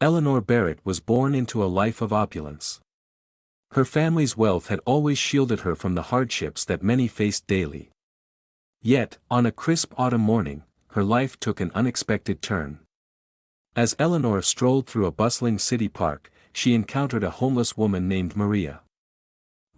Eleanor Barrett was born into a life of opulence. Her family's wealth had always shielded her from the hardships that many faced daily. Yet, on a crisp autumn morning, her life took an unexpected turn. As Eleanor strolled through a bustling city park, she encountered a homeless woman named Maria.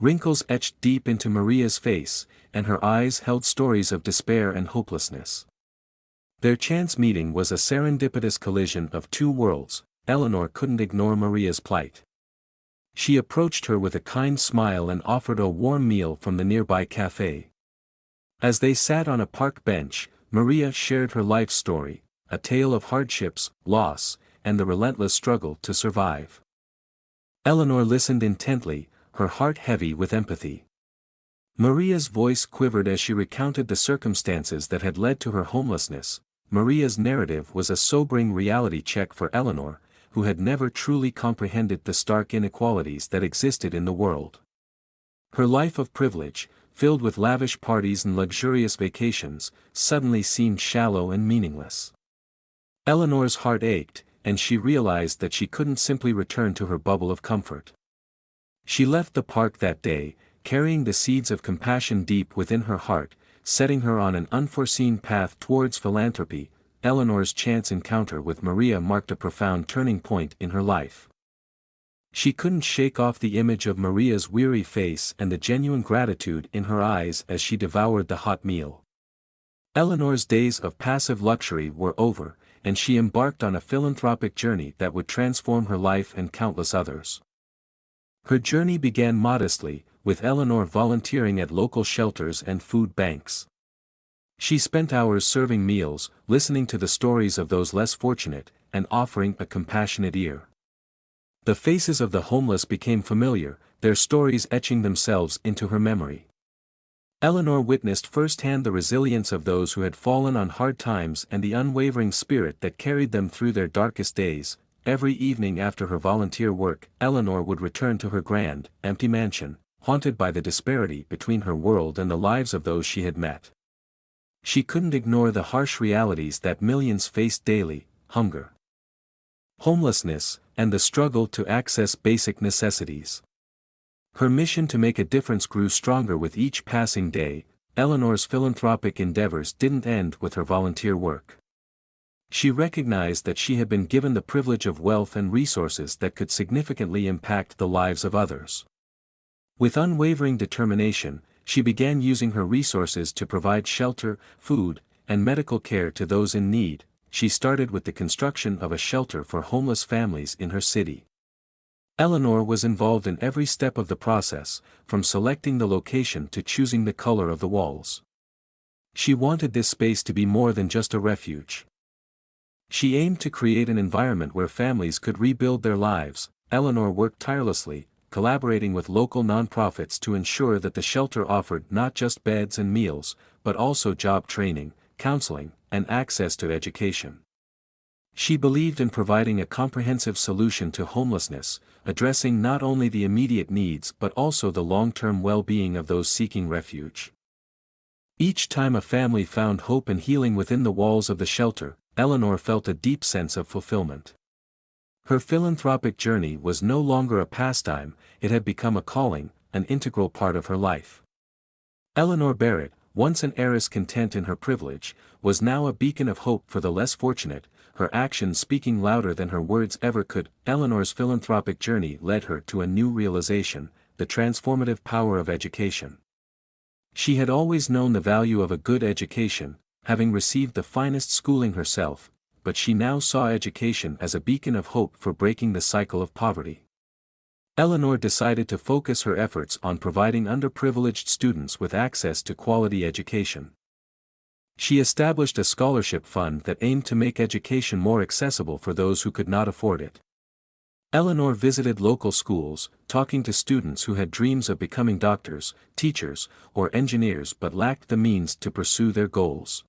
Wrinkles etched deep into Maria's face, and her eyes held stories of despair and hopelessness. Their chance meeting was a serendipitous collision of two worlds. Eleanor couldn't ignore Maria's plight. She approached her with a kind smile and offered a warm meal from the nearby cafe. As they sat on a park bench, Maria shared her life story, a tale of hardships, loss, and the relentless struggle to survive. Eleanor listened intently, her heart heavy with empathy. Maria's voice quivered as she recounted the circumstances that had led to her homelessness. Maria's narrative was a sobering reality check for Eleanor, who had never truly comprehended the stark inequalities that existed in the world. Her life of privilege, filled with lavish parties and luxurious vacations, suddenly seemed shallow and meaningless. Eleanor's heart ached, and she realized that she couldn't simply return to her bubble of comfort. She left the park that day, carrying the seeds of compassion deep within her heart, setting her on an unforeseen path towards philanthropy. Eleanor's chance encounter with Maria marked a profound turning point in her life. She couldn't shake off the image of Maria's weary face and the genuine gratitude in her eyes as she devoured the hot meal. Eleanor's days of passive luxury were over, and she embarked on a philanthropic journey that would transform her life and countless others. Her journey began modestly, with Eleanor volunteering at local shelters and food banks. She spent hours serving meals, listening to the stories of those less fortunate, and offering a compassionate ear. The faces of the homeless became familiar, their stories etching themselves into her memory. Eleanor witnessed firsthand the resilience of those who had fallen on hard times and the unwavering spirit that carried them through their darkest days. Every evening after her volunteer work, Eleanor would return to her grand, empty mansion, haunted by the disparity between her world and the lives of those she had met. She couldn't ignore the harsh realities that millions faced daily: hunger, homelessness, and the struggle to access basic necessities. Her mission to make a difference grew stronger with each passing day. Eleanor's philanthropic endeavors didn't end with her volunteer work. She recognized that she had been given the privilege of wealth and resources that could significantly impact the lives of others. With unwavering determination, she began using her resources to provide shelter, food, and medical care to those in need. She started with the construction of a shelter for homeless families in her city. Eleanor was involved in every step of the process, from selecting the location to choosing the color of the walls. She wanted this space to be more than just a refuge. She aimed to create an environment where families could rebuild their lives. Eleanor worked tirelessly, collaborating with local nonprofits to ensure that the shelter offered not just beds and meals, but also job training, counseling, and access to education. She believed in providing a comprehensive solution to homelessness, addressing not only the immediate needs but also the long-term well-being of those seeking refuge. Each time a family found hope and healing within the walls of the shelter, Eleanor felt a deep sense of fulfillment. Her philanthropic journey was no longer a pastime, it had become a calling, an integral part of her life. Eleanor Barrett, once an heiress content in her privilege, was now a beacon of hope for the less fortunate, her actions speaking louder than her words ever could. Eleanor's philanthropic journey led her to a new realization: the transformative power of education. She had always known the value of a good education, having received the finest schooling herself, but she now saw education as a beacon of hope for breaking the cycle of poverty. Eleanor decided to focus her efforts on providing underprivileged students with access to quality education. She established a scholarship fund that aimed to make education more accessible for those who could not afford it. Eleanor visited local schools, talking to students who had dreams of becoming doctors, teachers, or engineers but lacked the means to pursue their goals.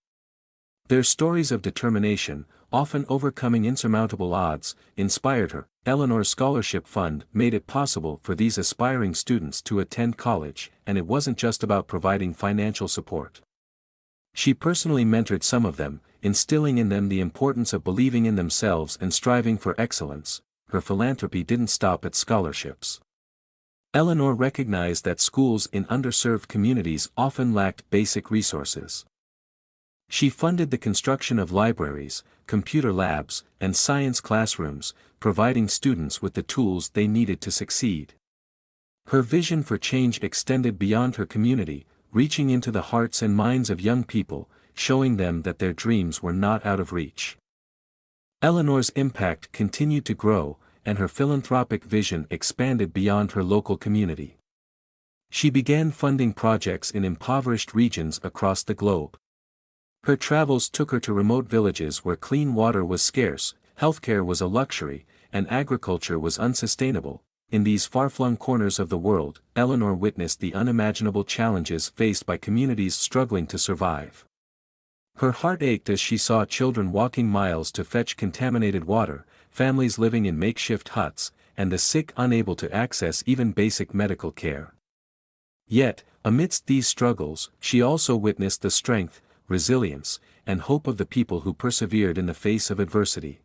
Their stories of determination, often overcoming insurmountable odds, inspired her. Eleanor's scholarship fund made it possible for these aspiring students to attend college, and it wasn't just about providing financial support. She personally mentored some of them, instilling in them the importance of believing in themselves and striving for excellence. Her philanthropy didn't stop at scholarships. Eleanor recognized that schools in underserved communities often lacked basic resources. She funded the construction of libraries, computer labs, and science classrooms, providing students with the tools they needed to succeed. Her vision for change extended beyond her community, reaching into the hearts and minds of young people, showing them that their dreams were not out of reach. Eleanor's impact continued to grow, and her philanthropic vision expanded beyond her local community. She began funding projects in impoverished regions across the globe. Her travels took her to remote villages where clean water was scarce, healthcare was a luxury, and agriculture was unsustainable. In these far-flung corners of the world, Eleanor witnessed the unimaginable challenges faced by communities struggling to survive. Her heart ached as she saw children walking miles to fetch contaminated water, families living in makeshift huts, and the sick unable to access even basic medical care. Yet, amidst these struggles, she also witnessed the strength, resilience, and hope of the people who persevered in the face of adversity.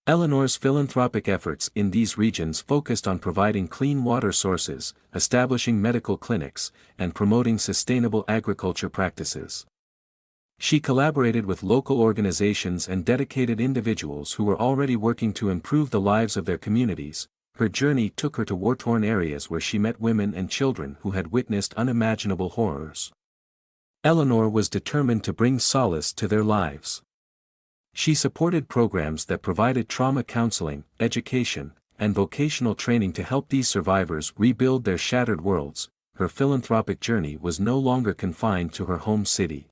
Eleanor's philanthropic efforts in these regions focused on providing clean water sources, establishing medical clinics, and promoting sustainable agriculture practices. She collaborated with local organizations and dedicated individuals who were already working to improve the lives of their communities. Her journey took her to war-torn areas where she met women and children who had witnessed unimaginable horrors. Eleanor was determined to bring solace to their lives. She supported programs that provided trauma counseling, education, and vocational training to help these survivors rebuild their shattered worlds. Her philanthropic journey was no longer confined to her home city.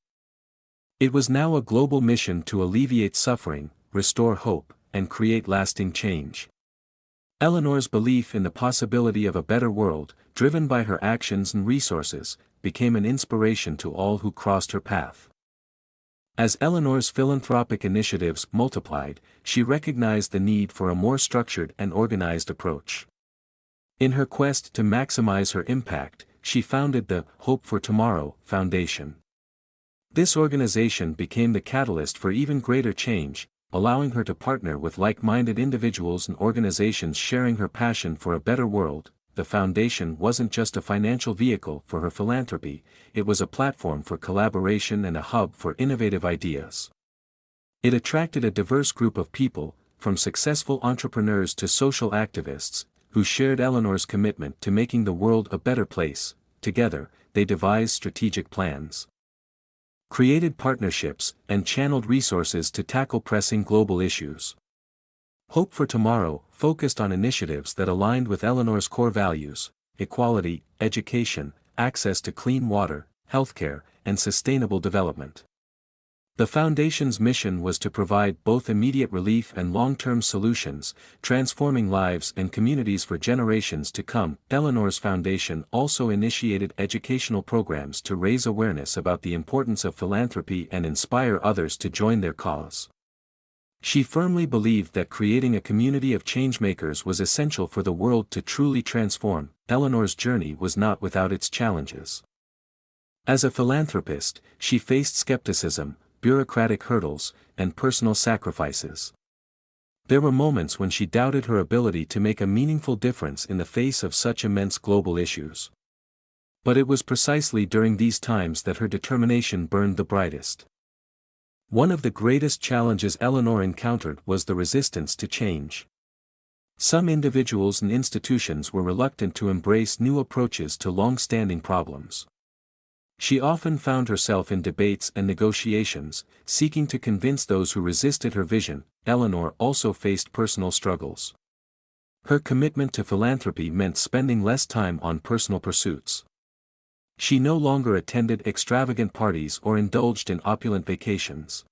It was now a global mission to alleviate suffering, restore hope, and create lasting change. Eleanor's belief in the possibility of a better world, driven by her actions and resources, became an inspiration to all who crossed her path. As Eleanor's philanthropic initiatives multiplied, she recognized the need for a more structured and organized approach. In her quest to maximize her impact, she founded the Hope for Tomorrow Foundation. This organization became the catalyst for even greater change, allowing her to partner with like-minded individuals and organizations sharing her passion for a better world. The foundation wasn't just a financial vehicle for her philanthropy, it was a platform for collaboration and a hub for innovative ideas. It attracted a diverse group of people, from successful entrepreneurs to social activists, who shared Eleanor's commitment to making the world a better place. Together, they devised strategic plans, created partnerships, and channeled resources to tackle pressing global issues. Hope for Tomorrow focused on initiatives that aligned with Eleanor's core values: equality, education, access to clean water, healthcare, and sustainable development. The Foundation's mission was to provide both immediate relief and long-term solutions, transforming lives and communities for generations to come. Eleanor's foundation also initiated educational programs to raise awareness about the importance of philanthropy and inspire others to join their cause. She firmly believed that creating a community of changemakers was essential for the world to truly transform. Eleanor's journey was not without its challenges. As a philanthropist, she faced skepticism, bureaucratic hurdles, and personal sacrifices. There were moments when she doubted her ability to make a meaningful difference in the face of such immense global issues. But it was precisely during these times that her determination burned the brightest. One of the greatest challenges Eleanor encountered was the resistance to change. Some individuals and institutions were reluctant to embrace new approaches to long-standing problems. She often found herself in debates and negotiations, seeking to convince those who resisted her vision. Eleanor also faced personal struggles. Her commitment to philanthropy meant spending less time on personal pursuits. She no longer attended extravagant parties or indulged in opulent vacations.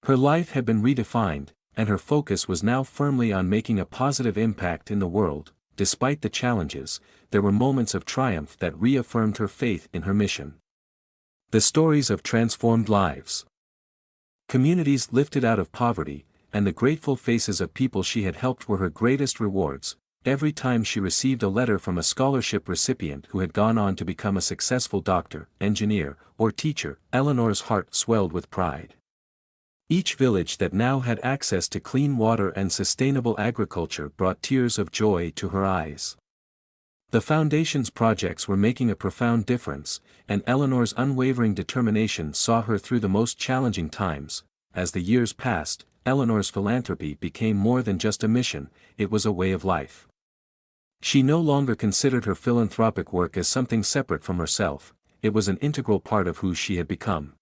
Her life had been redefined, and her focus was now firmly on making a positive impact in the world. Despite the challenges, there were moments of triumph that reaffirmed her faith in her mission. The stories of transformed lives, communities lifted out of poverty, and the grateful faces of people she had helped were her greatest rewards. Every time she received a letter from a scholarship recipient who had gone on to become a successful doctor, engineer, or teacher, Eleanor's heart swelled with pride. Each village that now had access to clean water and sustainable agriculture brought tears of joy to her eyes. The Foundation's projects were making a profound difference, and Eleanor's unwavering determination saw her through the most challenging times. As the years passed, Eleanor's philanthropy became more than just a mission, it was a way of life. She no longer considered her philanthropic work as something separate from herself, it was an integral part of who she had become.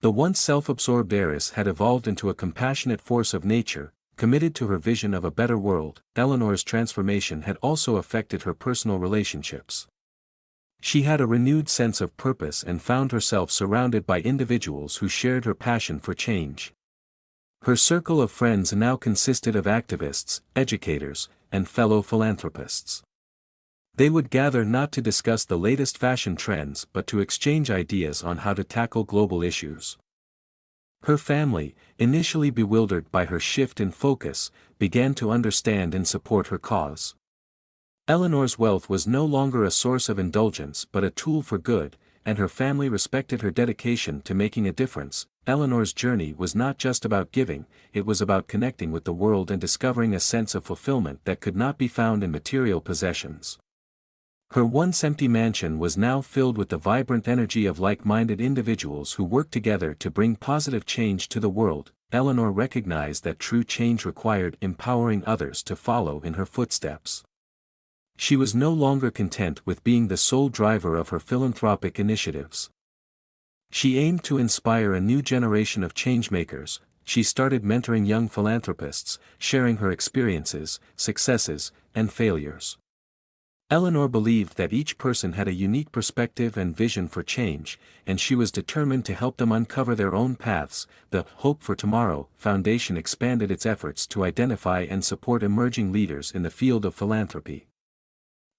The once self-absorbed heiress had evolved into a compassionate force of nature, committed to her vision of a better world. Eleanor's transformation had also affected her personal relationships. She had a renewed sense of purpose and found herself surrounded by individuals who shared her passion for change. Her circle of friends now consisted of activists, educators, and fellow philanthropists. They would gather not to discuss the latest fashion trends but to exchange ideas on how to tackle global issues. Her family, initially bewildered by her shift in focus, began to understand and support her cause. Eleanor's wealth was no longer a source of indulgence but a tool for good, and her family respected her dedication to making a difference. Eleanor's journey was not just about giving, it was about connecting with the world and discovering a sense of fulfillment that could not be found in material possessions. Her once empty mansion was now filled with the vibrant energy of like-minded individuals who worked together to bring positive change to the world. Eleanor recognized that true change required empowering others to follow in her footsteps. She was no longer content with being the sole driver of her philanthropic initiatives. She aimed to inspire a new generation of changemakers. She started mentoring young philanthropists, sharing her experiences, successes, and failures. Eleanor believed that each person had a unique perspective and vision for change, and she was determined to help them uncover their own paths. The Hope for Tomorrow Foundation expanded its efforts to identify and support emerging leaders in the field of philanthropy.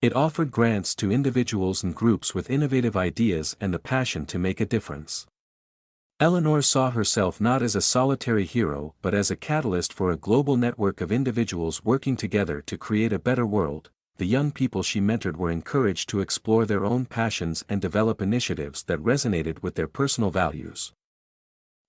It offered grants to individuals and groups with innovative ideas and the passion to make a difference. Eleanor saw herself not as a solitary hero but as a catalyst for a global network of individuals working together to create a better world. The young people she mentored were encouraged to explore their own passions and develop initiatives that resonated with their personal values.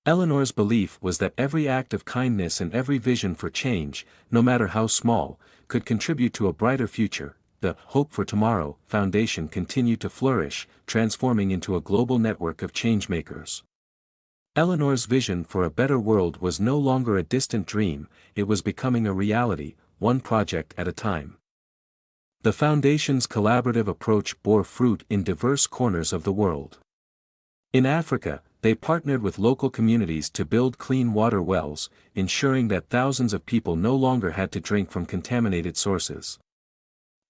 Eleanor's belief was that every act of kindness and every vision for change, no matter how small, could contribute to a brighter future. The Hope for Tomorrow Foundation continued to flourish, transforming into a global network of changemakers. Eleanor's vision for a better world was no longer a distant dream, it was becoming a reality, one project at a time. The Foundation's collaborative approach bore fruit in diverse corners of the world. In Africa, they partnered with local communities to build clean water wells, ensuring that thousands of people no longer had to drink from contaminated sources.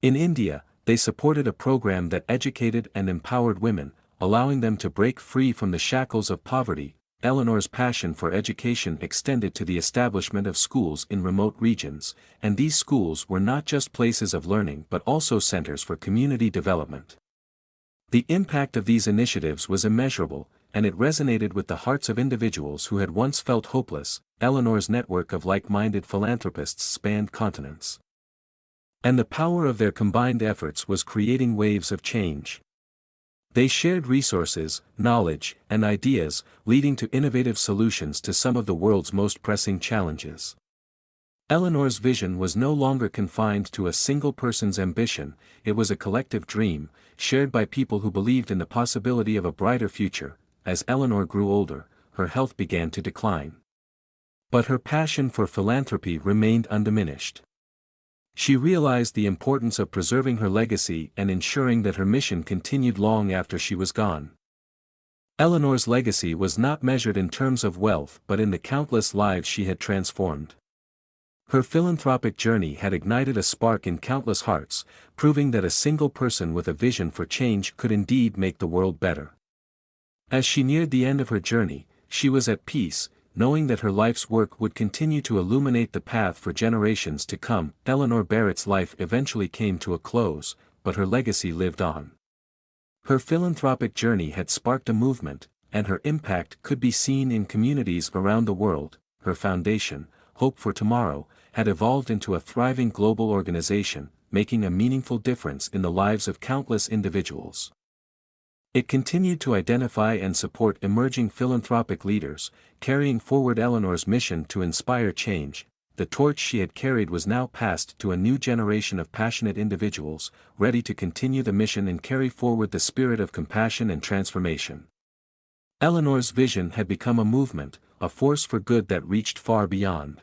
In India, they supported a program that educated and empowered women, allowing them to break free from the shackles of poverty. Eleanor's passion for education extended to the establishment of schools in remote regions, and these schools were not just places of learning but also centers for community development. The impact of these initiatives was immeasurable, and it resonated with the hearts of individuals who had once felt hopeless. Eleanor's network of like-minded philanthropists spanned continents. And the power of their combined efforts was creating waves of change. They shared resources, knowledge, and ideas, leading to innovative solutions to some of the world's most pressing challenges. Eleanor's vision was no longer confined to a single person's ambition, it was a collective dream, shared by people who believed in the possibility of a brighter future. As Eleanor grew older, her health began to decline. But her passion for philanthropy remained undiminished. She realized the importance of preserving her legacy and ensuring that her mission continued long after she was gone. Eleanor's legacy was not measured in terms of wealth but in the countless lives she had transformed. Her philanthropic journey had ignited a spark in countless hearts, proving that a single person with a vision for change could indeed make the world better. As she neared the end of her journey, she was at peace, knowing that her life's work would continue to illuminate the path for generations to come. Eleanor Barrett's life eventually came to a close, but her legacy lived on. Her philanthropic journey had sparked a movement, and her impact could be seen in communities around the world. Her foundation, Hope for Tomorrow, had evolved into a thriving global organization, making a meaningful difference in the lives of countless individuals. It continued to identify and support emerging philanthropic leaders, carrying forward Eleanor's mission to inspire change. The torch she had carried was now passed to a new generation of passionate individuals, ready to continue the mission and carry forward the spirit of compassion and transformation. Eleanor's vision had become a movement, a force for good that reached far beyond